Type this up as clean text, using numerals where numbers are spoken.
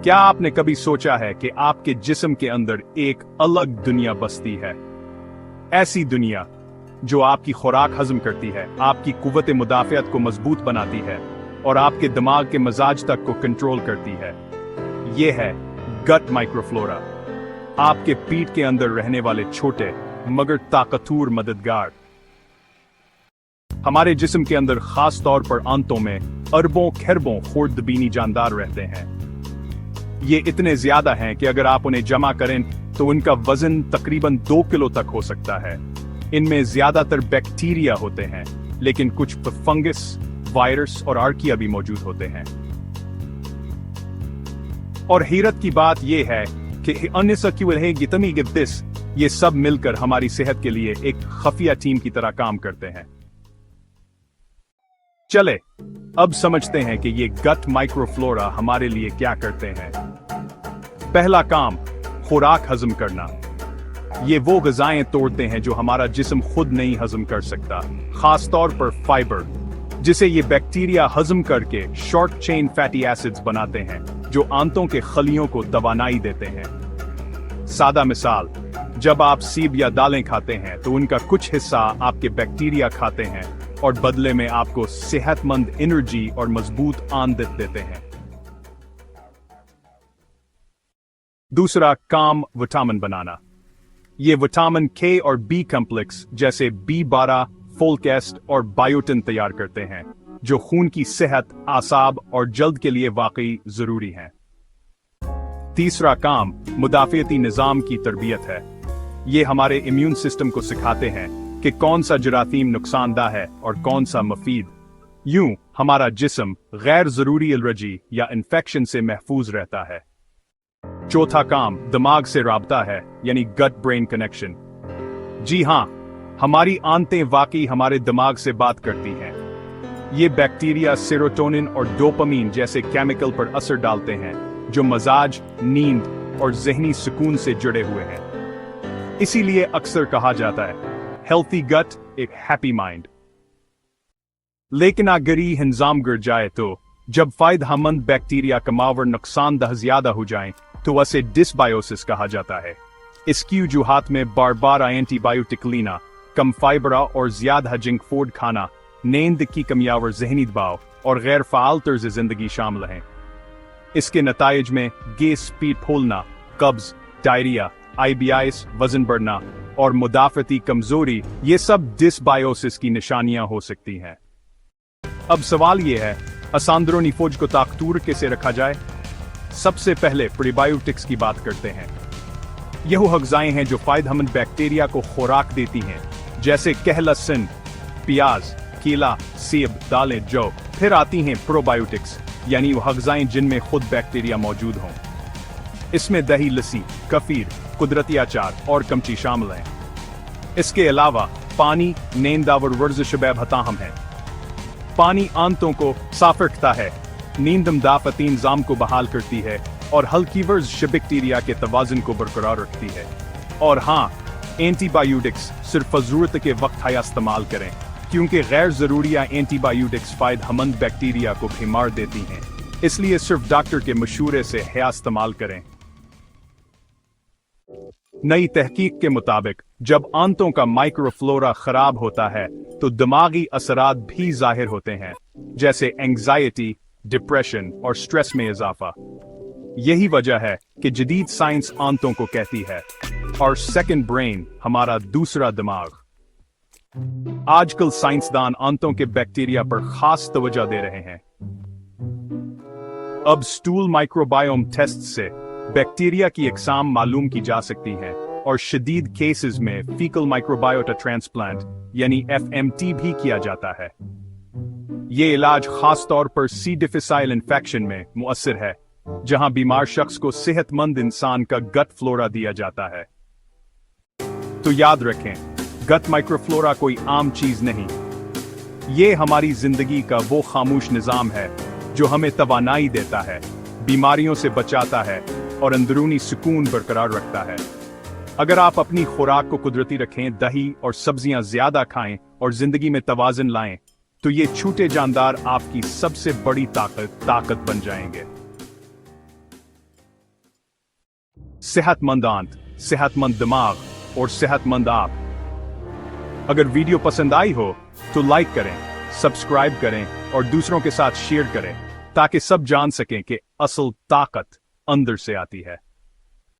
क्या आपने कभी सोचा है कि आपके जिस्म के अंदर एक अलग दुनिया बसती है? ऐसी दुनिया जो आपकी खुराक हजम करती है, आपकी कुव्वत मुदाफ़ियत को मजबूत बनाती है और आपके दिमाग के मजाज तक को कंट्रोल करती है। यह है गट माइक्रोफ्लोरा, आपके पीठ के अंदर रहने वाले छोटे मगर ताकतवर मददगार। हमारे जिस्म के अंदर खास तौर पर आंतों में अरबों खरबों खुर्दबीनी जानदार रहते हैं। ये इतने ज्यादा हैं कि अगर आप उन्हें जमा करें तो उनका वजन तकरीबन 2 किलो तक हो सकता है। इनमें ज्यादातर बैक्टीरिया होते हैं, लेकिन कुछ फंगस, वायरस और आर्किया भी मौजूद होते हैं। और हैरत की बात यह है कि ये सब मिलकर हमारी सेहत के लिए एक खुफिया टीम की तरह काम करते हैं। चले अब समझते हैं कि ये गट माइक्रोफ्लोरा हमारे लिए क्या करते हैं। पहला काम, खुराक हजम करना। ये वो ग़िज़ाएं तोड़ते हैं जो हमारा जिस्म खुद नहीं हजम कर सकता, खास तौर पर फाइबर, जिसे ये बैक्टीरिया हजम करके शॉर्ट चेन फैटी एसिड्स बनाते हैं जो आंतों के खलियों को तवानाई देते हैं। सादा मिसाल, जब आप सेब या दालें खाते हैं तो उनका कुछ हिस्सा आपके बैक्टीरिया खाते हैं और बदले में आपको सेहतमंद एनर्जी और मजबूत आंत देते हैं। दूसरा काम, विटामिन बनाना। ये विटामिन के और बी कॉम्प्लेक्स जैसे B12, फोलकेस्ट और बायोटिन तैयार करते हैं, जो खून की सेहत, आसाब और जल्द के लिए वाकई जरूरी हैं। तीसरा काम, मुदाफ़ियती निज़ाम की तरबियत है। ये हमारे इम्यून सिस्टम को सिखाते हैं कि कौन सा जरासीम नुकसानदा है और कौन सा मुफीद। यूं हमारा जिस्म गैर जरूरी एलर्जी या इन्फेक्शन से महफूज रहता है। चौथा काम, दिमाग से राबता है, यानी गट ब्रेन कनेक्शन। जी हां, हमारी आंतें वाकई हमारे दिमाग से बात करती हैं। ये बैक्टीरिया सेरोटोनिन और डोपामीन जैसे केमिकल पर असर डालते हैं, जो मजाज, नींद और ज़हनी सुकून से जुड़े हुए हैं। इसीलिए अक्सर कहा जाता है, हेल्थी गट एक हैप्पी माइंड। लेकिन अगर ये निजाम गिर जाए तो जब फायदेमंद बैक्टीरिया कमावर नुकसानदह ज्यादा हो जाएं, तो उसे डिसबायोसिस कहा जाता है। इसकी वजूहात में बार बार एंटीबायोटिक लेना, कम फाइबर और ज्यादा जंक फूड खाना, नींद की कमी और ज़हनी दबाव और गैर फ़ाल तर्ज जिंदगी शामिल हैं। इसके नताइज में गैस, पेट फूलना, कब्ज, डायरिया, IBIS, वजन बढ़ना और मुदाफ़ती कमजोरी, ये सब डिसबायोसिस की निशानियां हो सकती हैं। अब सवाल यह है, अंदरूनी फौज को ताकतवर कैसे रखा जाए? सबसे पहले प्रीबायोटिक्स की बात करते हैं। यह वो ग़िज़ाएं हैं जो फायदेमंद बैक्टीरिया को खुराक देती हैं, जैसे लहसुन, प्याज, केला, सेब, दालें, जौ। फिर आती हैं प्रोबायोटिक्स, यानी वह ग़िज़ाएं जिनमें खुद बैक्टीरिया मौजूद हों। इसमें दही, लस्सी, कफीर, कुदरती अचार और कमची शामिल हैं। इसके अलावा पानी, नींदावर वर्जिश बेहताम है। पानी आंतों को साफ रखता है, नींद मुदाफ़ती निज़ाम को बहाल करती है और हल्की वर्जिश बैक्टीरिया के तवाज़ुन को बरकरार रखती है। और हाँ, एंटीबायोटिक्स सिर्फ ज़रूरत के वक्त हया इस्तेमाल करें, क्योंकि गैर ज़रूरी एंटीबायोटिक्स फायदेमंद बैक्टीरिया को बीमार देती हैं। इसलिए सिर्फ डॉक्टर के मशवरे से हया इस्तेमाल करें। नई तहकीक के मुताबिक जब आंतों का माइक्रोफ्लोरा खराब होता है तो दिमागी असरात भी जाहिर होते हैं, जैसे एंग्जाइटी, डिप्रेशन और स्ट्रेस में इजाफा। यही वजह है कि जदीद साइंस आंतों को कहती है और सेकंड ब्रेन, हमारा दूसरा दिमाग। आजकल साइंसदान आंतों के बैक्टीरिया पर खास तवज्जो दे रहे हैं। अब स्टूल माइक्रोबायोम टेस्ट से बैक्टीरिया की अक़साम मालूम की जा सकती हैं और शदीद केसेस में फीकल माइक्रोबायोटा ट्रांसप्लांट यानी FMT भी किया जाता है। ये इलाज खास तौर पर सी डिफिसाइल इन्फेक्शन में मुअस्सर है, जहां बीमार शख्स को सेहतमंद इंसान का गट फ्लोरा दिया जाता है। तो याद रखें, गट माइक्रोफ्लोरा कोई आम चीज नहीं। ये हमारी जिंदगी का वो खामोश निजाम है जो हमें तवानाई देता है, बीमारियों से बचाता है और अंदरूनी सुकून बरकरार रखता है। अगर आप अपनी खुराक को कुदरती रखें, दही और सब्जियां ज्यादा खाएं और जिंदगी में तवाज़ुन लाएं, तो ये छोटे जानदार आपकी सबसे बड़ी ताकत बन जाएंगे। सेहतमंद आंत, सेहतमंद दिमाग और सेहतमंद आप। अगर वीडियो पसंद आई हो तो लाइक करें, सब्सक्राइब करें और दूसरों के साथ शेयर करें ताकि सब जान सकें कि असल ताकत अंदर से आती है।